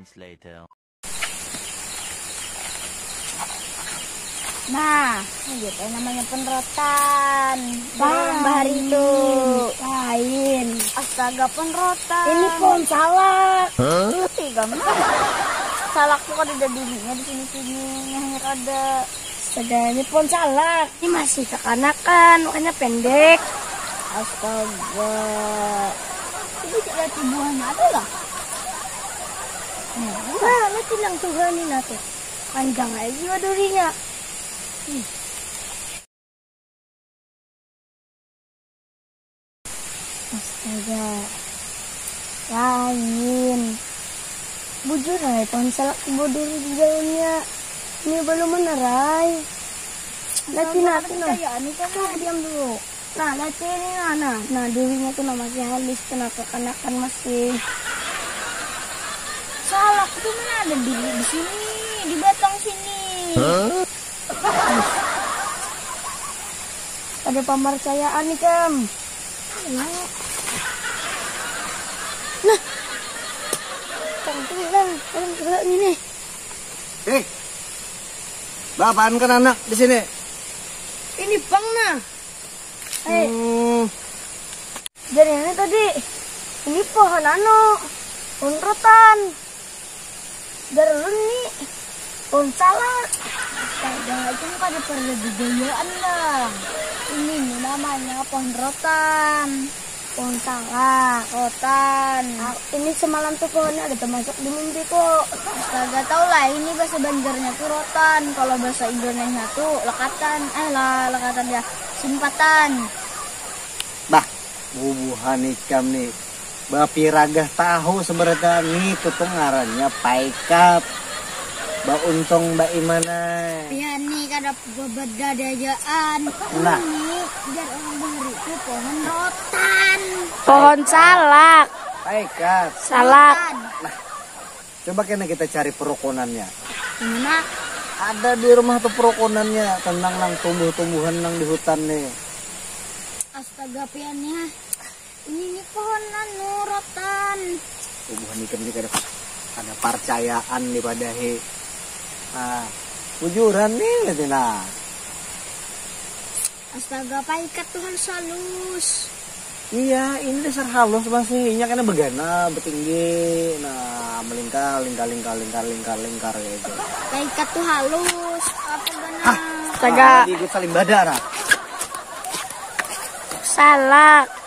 minutes later. Nah, ini gitu namanya penrotan. Bahari itu. Lain. Astaga, penrotan. Ini pohon salak. Tiga mana? Salak tuh ada dulunya di sini-sini. Hanya ada. Astaga, ini pohon salak. Ini masih kekanakan, makanya pendek. Astaga. Ini tidak buahnya ada lah. Nah, nanti lang tuhanin natin. Panjang aja jiwa durinya. Astaga. Lain. Bujur ay, pohon salak duri di daunnya. Ini belum menerai. Lihatin natin nah. Nah, diam dulu. Nah, lihatin ini nah, durinya tuh masih halus, kenapa kanakan masih. Salak itu mana ada di sini, di batang sini. Ada pemercayaan nih, Kam. Nah, tenggelam ini. Bapaan kan anak di sini? Ini bang nah. Jadi ini tadi, ini pohon pohon rotan. Dari ini pohon salak. Jangan itu ada perbedaan lah. Ini namanya pohon rotan. Pohon salak, rotan. Ini semalam tuh pohonnya ada termasuk di mimpi kok. Astaga, tau lah ini bahasa Banjarnya tuh rotan. Kalau bahasa Indonesia tuh lekatan. Lekatan ya, simpatan. Bah, bubuhan ikam nih. Bapi ragah tahu sebenarnya nih tuh ngarannya paikat. Ba untung ba imana. Ya nih kada bedadajaan. Nah, Ini biar orang Bahari itu pohon rotan. Pohon salak. paikat. Salak. Nah, coba kena kita cari perukunannya. Gimana? Ada di rumah tuh perukunannya tentang nang tumbuh-tumbuhan nang di hutan nih. Astaga, piannya. Ini nih pohon rotan. Tumbuhan ikam ini ada percayaan di padahi. Nah, bujuran nih lihatin nah. Astaga, paikat tuh harus halus. Iya, ini dasar halus masih. Ini kena begana, betinggi. Nah, melingkar kayak gitu. Paikat tuh halus. Apa benar? Astaga. Ikut saling badar. Salak.